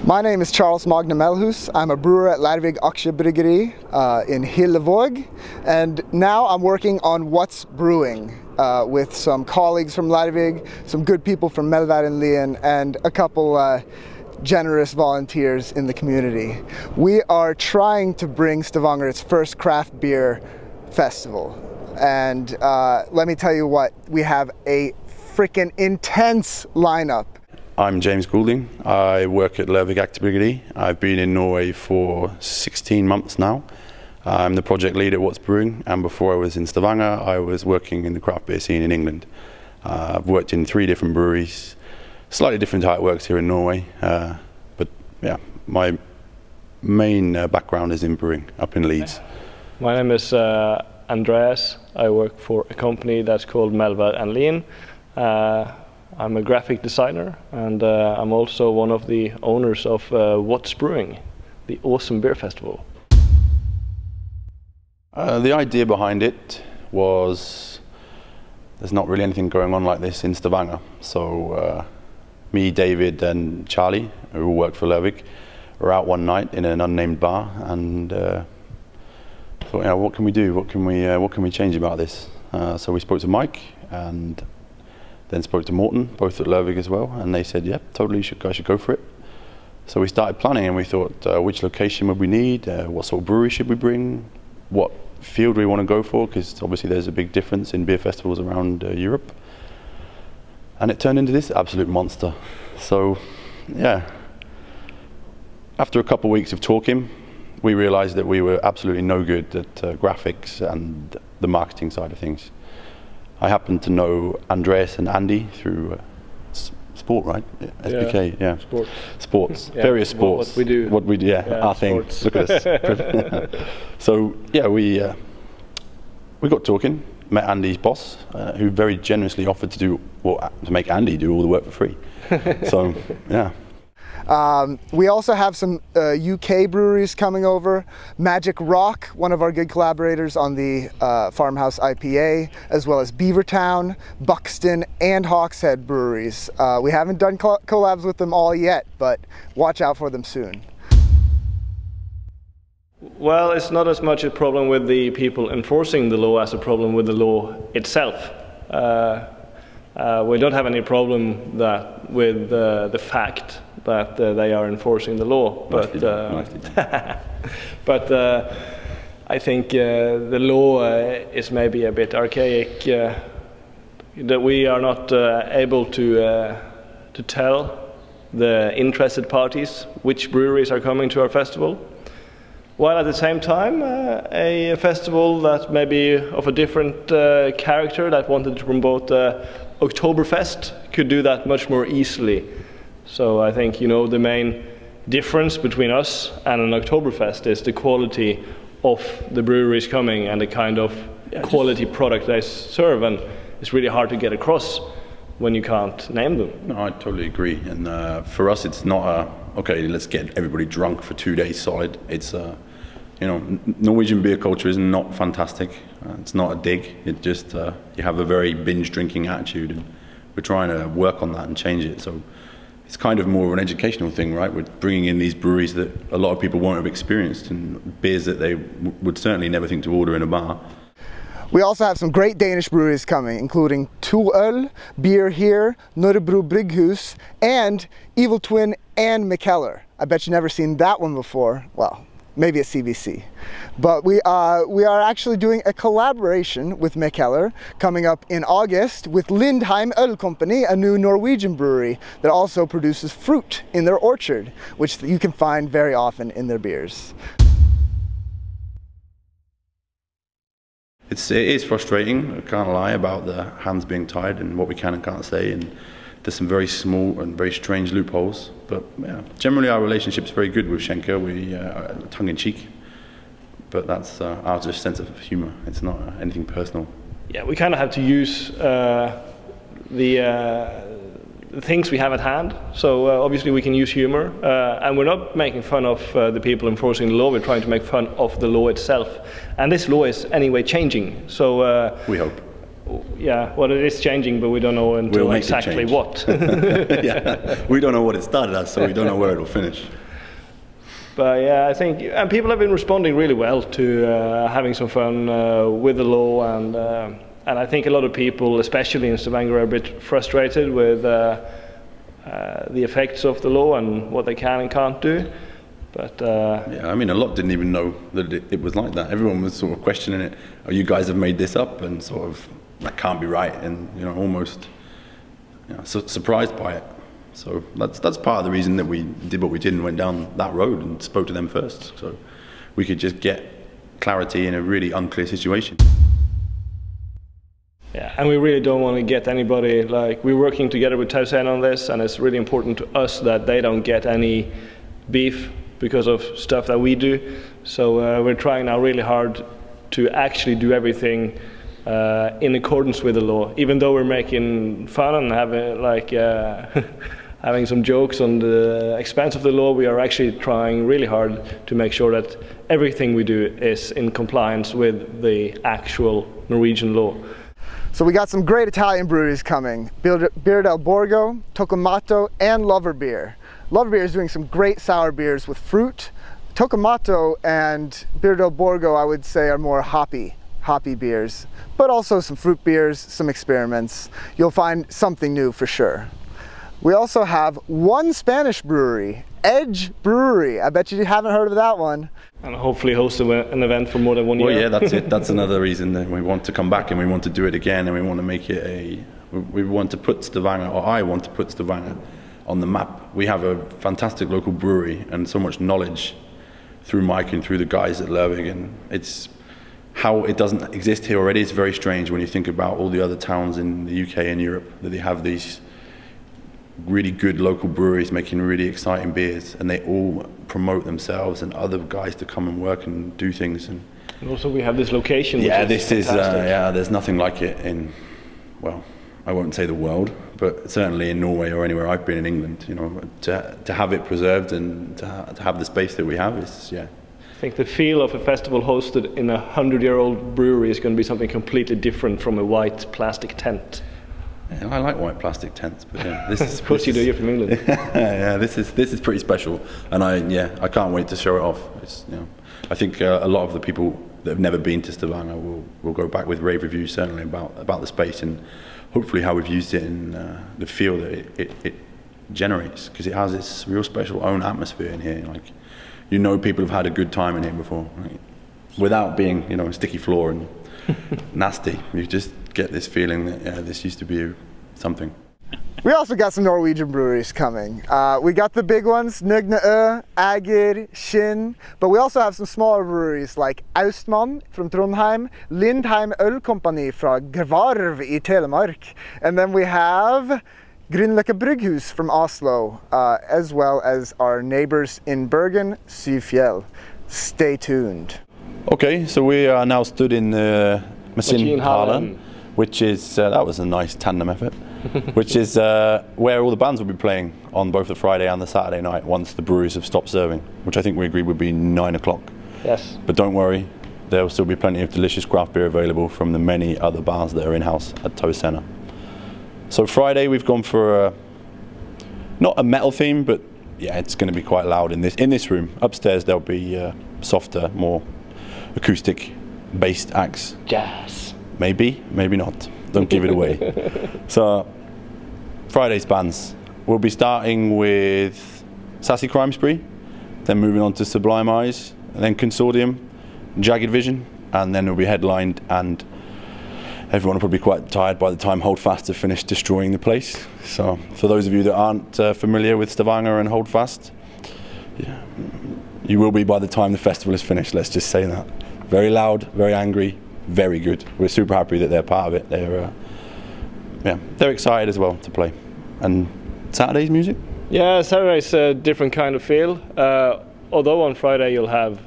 My name is Charles Magne Melhus. I'm a brewer at Lervig Aktiebryggeri in Lervig, and now I'm working on What's Brewing with some colleagues from Lervig, some good people from Melvær Lien, and a couple generous volunteers in the community. We are trying to bring Stavanger its first craft beer festival, and let me tell you what, we have a freaking intense lineup. I'm James Goulding. I work at Lervig Aktiebryggeri. I've been in Norway for 16 months now. I'm the project lead at What's Brewing, and before I was in Stavanger, I was working in the craft beer scene in England. I've worked in 3 different breweries, slightly different how it works here in Norway, but yeah, my main background is in brewing up in Leeds. My name is Andreas. I work for a company that's called Melvær Lien. I'm a graphic designer, and I'm also one of the owners of What's Brewing, the awesome beer festival. The idea behind it was there's not really anything going on like this in Stavanger. So me, David and Charlie, who all work for Lervig, were out one night in an unnamed bar and thought, what can we do? What can we change about this? So we spoke to Mike and then spoke to Morten, both at Lervig as well, and they said, yeah, totally, guys should go for it. So we started planning, and we thought, which location would we need? What sort of brewery should we bring? What field we want to go for? Because obviously there's a big difference in beer festivals around Europe. And it turned into this absolute monster. So, yeah. After a couple of weeks of talking, we realized that we were absolutely no good at graphics and the marketing side of things. I happen to know Andreas and Andy through sport, right? SBK, yeah. Sports. Yeah. Various sports. What we do, yeah, our thing. Look at us. So yeah, we got talking. Met Andy's boss, who very generously offered to make Andy do all the work for free. So yeah. We also have some UK breweries coming over. Magic Rock, one of our good collaborators on the Farmhouse IPA, as well as Beavertown, Buxton, and Hawkshead breweries. We haven't done collabs with them all yet, but watch out for them soon. Well, it's not as much a problem with the people enforcing the law as a problem with the law itself. We don't have any problem with the fact that they are enforcing the law, but but I think the law is maybe a bit archaic. That we are not able to tell the interested parties which breweries are coming to our festival, while at the same time a festival that may be of a different character, that wanted to promote Oktoberfest, could do that much more easily. So I think, the main difference between us and an Oktoberfest is the quality of the breweries coming and the kind of quality product they serve, and it's really hard to get across when you can't name them. No, I totally agree. And for us, it's not okay, let's get everybody drunk for 2 days solid. It's Norwegian beer culture is not fantastic. It's not a dig. It just you have a very binge drinking attitude, and we're trying to work on that and change it. So it's kind of more of an educational thing, right? We're bringing in these breweries that a lot of people won't have experienced, and beers that they would certainly never think to order in a bar. We also have some great Danish breweries coming, including To Øl, Beer Here, Nørrebro Brygghus, and Evil Twin and Mikkeller. I bet you've never seen that one before. Well, maybe at CBC. But we are actually doing a collaboration with Mikkeller coming up in August with Lindheim Øl Company, a new Norwegian brewery that also produces fruit in their orchard, which you can find very often in their beers. It is frustrating, I can't lie, about the hands being tied and what we can and can't say, and there's some very small and very strange loopholes, but yeah, generally our relationship's very good with Schenker. We tongue-in-cheek, but that's our just sense of humour. It's not anything personal. Yeah, we kind of have to use the things we have at hand. So obviously we can use humor, and we're not making fun of the people enforcing the law. We're trying to make fun of the law itself, and this law is anyway changing. So we hope. yeah, well, it is changing, but we don't know until exactly what. Yeah, we don't know what it started as, so we don't know where it will finish. But yeah, I think and people have been responding really well to having some fun with the law, and I think a lot of people, especially in Stavanger, are a bit frustrated with the effects of the law and what they can and can't do. But yeah, I mean, a lot didn't even know that it was like that. Everyone was sort of questioning it. Oh, you guys have made this up, and sort of that can't be right, and almost surprised by it. So that's part of the reason that we did what we did and went down that road and spoke to them first, so we could just get clarity in a really unclear situation. Yeah, and we really don't want to get anybody, like, we're working together with Tausen on this, and it's really important to us that they don't get any beef because of stuff that we do. So we're trying now really hard to actually do everything in accordance with the law, even though we're making fun and having having some jokes on the expense of the law. We are actually trying really hard to make sure that everything we do is in compliance with the actual Norwegian law. So we got some great Italian breweries coming: Birra del Borgo, Toccamato, and Lover Beer. Lover Beer is doing some great sour beers with fruit. Toccamato and Birra del Borgo, I would say, are more hoppy beers, but also some fruit beers, some experiments. You'll find something new for sure. We also have one Spanish brewery, Edge Brewery. I bet you haven't heard of that one. And hopefully host an event for more than 1 year. Well, yeah, that's it. That's another reason that we want to come back, and we want to do it again, and we want to make it we want to put Stavanger, or I want to put Stavanger on the map. We have a fantastic local brewery and so much knowledge through Mike and through the guys at Lervig, and it's how it doesn't exist here already. It's very strange when you think about all the other towns in the UK and Europe, that they have these really good local breweries making really exciting beers, and they all promote themselves and other guys to come and work and do things. And also we have this location. Yeah, this is there's nothing like it in, well, I won't say the world, but certainly in Norway or anywhere I've been in England. To have it preserved and to have the space that we have is, yeah. I think the feel of a festival hosted in a 100-year-old brewery is going to be something completely different from a white plastic tent. Yeah, I like white plastic tents, but yeah, this is. Of course you do. You're from England. Yeah, this is pretty special, and I can't wait to show it off. It's, I think a lot of the people that have never been to Stavanger will go back with rave reviews, certainly about the space, and hopefully how we've used it in the feel that it generates, because it has its real special own atmosphere in here. Like, people have had a good time in here before, right? Without being a sticky floor and nasty. You just get this feeling that this used to be something. We also got some Norwegian breweries coming. We got the big ones, Nøgne, Ager, Skinn, but we also have some smaller breweries like Austmann from Trondheim, Lindheim Øl Company from Gvarv i Telemark, and then we have Grünerløkka Brygghus from Oslo, as well as our neighbors in Bergen, Syfjell. Stay tuned. Okay, so we are now stood in Maskinhallen, which is, that was a nice tandem effort, which is where all the bands will be playing on both the Friday and the Saturday night once the breweries have stopped serving, which I think we agreed would be 9 o'clock. Yes. But don't worry, there will still be plenty of delicious craft beer available from the many other bars that are in-house at Tausen. So Friday we've gone for not a metal theme, but yeah, it's going to be quite loud in this room. Upstairs there'll be softer, more acoustic based acts. Jazz. Maybe, maybe not. Don't give it away. So Friday's bands. We'll be starting with Sassy Crime Spree, then moving on to Sublime Eyes, and then Consortium, Jagged Vision, and then we'll be headlined, and everyone will probably be quite tired by the time Holdfast have finished destroying the place. So for those of you that aren't familiar with Stavanger and Holdfast, yeah, you will be by the time the festival is finished, let's just say that. Very loud, very angry, very good. We're super happy that they're part of it. They're excited as well to play. And Saturday's music? Yeah, Saturday's a different kind of feel. Although on Friday you'll have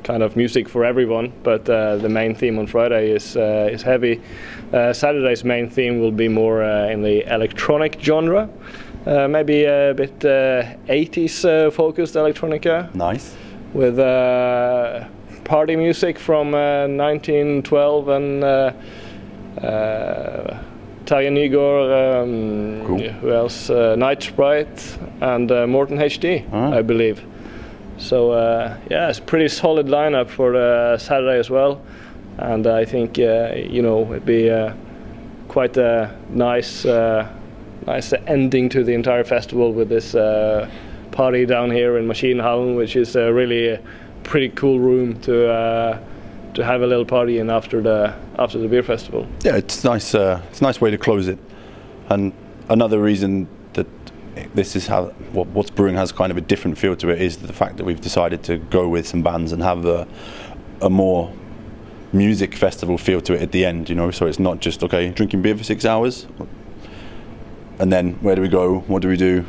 kind of music for everyone, but the main theme on Friday is heavy. Saturday's main theme will be more in the electronic genre, maybe a bit 80s focused electronica. Nice. With party music from 1912 and Terje Nygaard, Cool. who else? Night Sprite and Morten HD, I believe. So yeah, it's a pretty solid lineup for Saturday as well, and I think you know, it'd be quite a nice ending to the entire festival with this party down here in Maskinhallen, which is really a pretty cool room to have a little party in after the beer festival. Yeah, it's nice. It's a nice way to close it, and another reason that this is how What's Brewing has kind of a different feel to it is the fact that we've decided to go with some bands and have a more music festival feel to it at the end. You know, so it's not just okay drinking beer for 6 hours, and then where do we go? What do we do?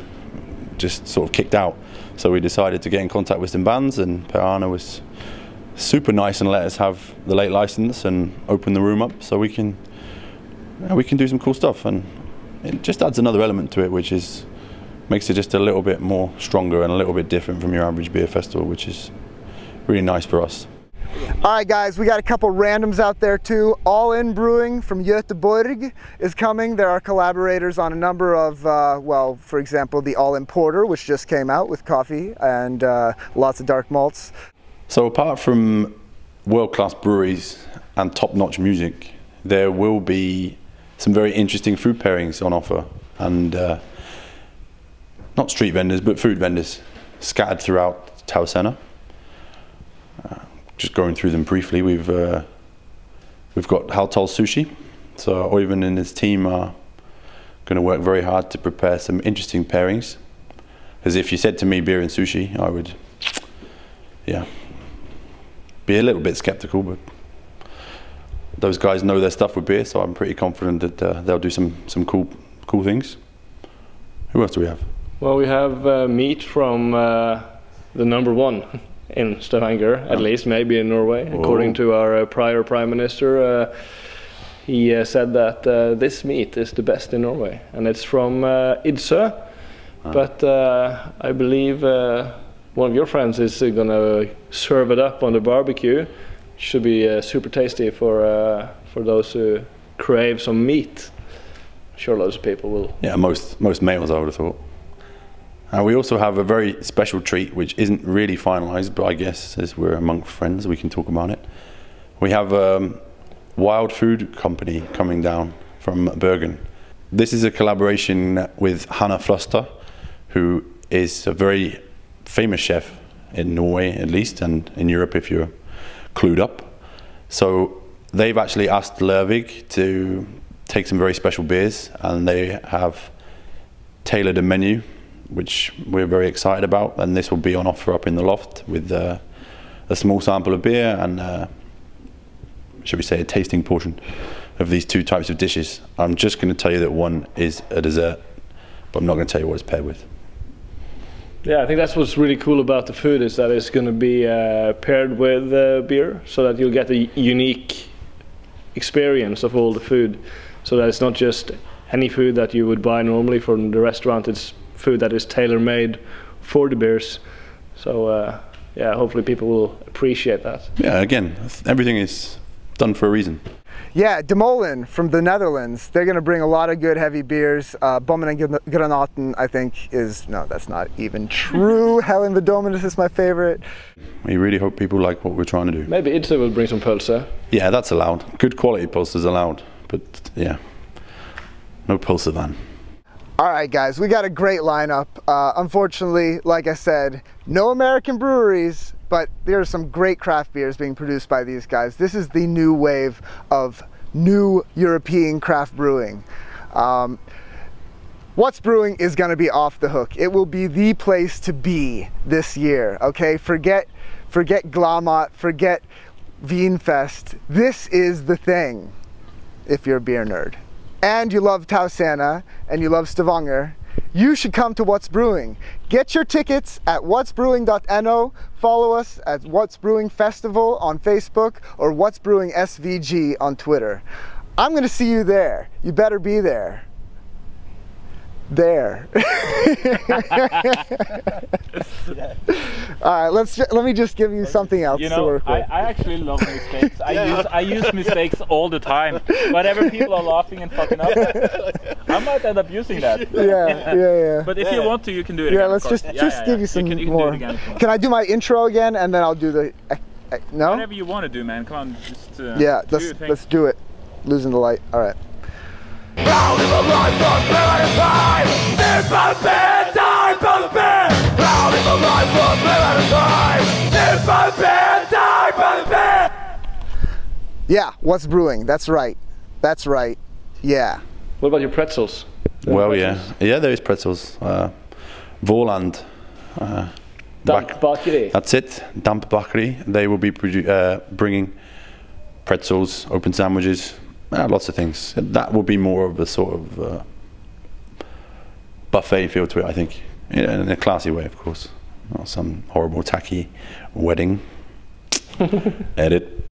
Just sort of kicked out. So we decided to get in contact with some bands, and Per-Arne was super nice and let us have the late license and open the room up so we can do some cool stuff, and it just adds another element to it, which is makes it just a little bit more stronger and a little bit different from your average beer festival, which is really nice for us. All right, guys, we got a couple randoms out there too. All In Brewing from Göteborg is coming. There are collaborators on a number of, well, for example, the All In Porter, which just came out with coffee and lots of dark malts. So apart from world-class breweries and top-notch music, there will be some very interesting food pairings on offer, and not street vendors, but food vendors scattered throughout Tausena. Just going through them briefly, we've got Haltal Sushi. So Oyvind and his team are going to work very hard to prepare some interesting pairings. Because if you said to me beer and sushi, I would, yeah, be a little bit skeptical. But those guys know their stuff with beer, so I'm pretty confident that they'll do some cool things. Who else do we have? Well, we have meat from the number one in Stavanger, at least, maybe in Norway. Whoa. According to our prior Prime Minister, he said that this meat is the best in Norway, and it's from Idsø. But I believe one of your friends is going to serve it up on the barbecue. Should be super tasty for those who crave some meat. I'm sure loads of people will. Yeah, most males, I would have thought. We also have a very special treat which isn't really finalised, but I guess as we're among friends we can talk about it. We have Wild Food Company coming down from Bergen. This is a collaboration with Hanna Frosta, who is a very famous chef in Norway at least, and in Europe if you're clued up. So they've actually asked Lervig to take some very special beers, and they have tailored a menu which we're very excited about, and this will be on offer up in the loft with a small sample of beer and should we say a tasting portion of these two types of dishes. I'm just going to tell you that one is a dessert, but I'm not going to tell you what it's paired with. Yeah, I think that's what's really cool about the food, is that it's going to be paired with beer, so that you'll get a unique experience of all the food, so that it's not just any food that you would buy normally from the restaurant. It's food that is tailor-made for the beers. So yeah, hopefully people will appreciate that. Yeah, again, everything is done for a reason. Yeah, De Molen from the Netherlands. They're going to bring a lot of good heavy beers. Bommen and Granaten, I think, is, no, that's not even true. Helen Vidominus is my favorite. We really hope people like what we're trying to do. Maybe Idsø will bring some pølse. Yeah, that's allowed. Good quality pulse is allowed, but yeah, no pulsevan. All right, guys, we got a great lineup. Unfortunately, like I said, no American breweries, but there are some great craft beers being produced by these guys. This is the new wave of new European craft brewing. What's Brewing is going to be off the hook. It will be the place to be this year, okay? Forget Glamat, forget Vinfest. This is the thing if you're a beer nerd. And you love Tausena, and you love Stavanger, you should come to What's Brewing. Get your tickets at whatsbrewing.no, follow us at What's Brewing Festival on Facebook, or What's Brewing SVG on Twitter. I'm going to see you there. You better be there. there. All right, let me just give you something else to work with. I actually love mistakes. I use mistakes all the time. Whenever people are laughing and fucking up, I might end up using that. Yeah. But if you want to, you can do it again. Yeah, let's just give you some you can more. Do it again can I do my intro again, and then I'll do the... no? Whatever you want to do, man. Come on, just yeah, let's do it. Losing the light. All right. Yeah, what's brewing? That's right. That's right. Yeah. What about your pretzels? Well, yeah, there is pretzels. Våland. Bakeri. That's it. Bakeri. They will be bringing pretzels, open sandwiches, lots of things. That will be more of a sort of buffet feel to it, I think, in a classy way, of course. Not some horrible tacky wedding. Edit.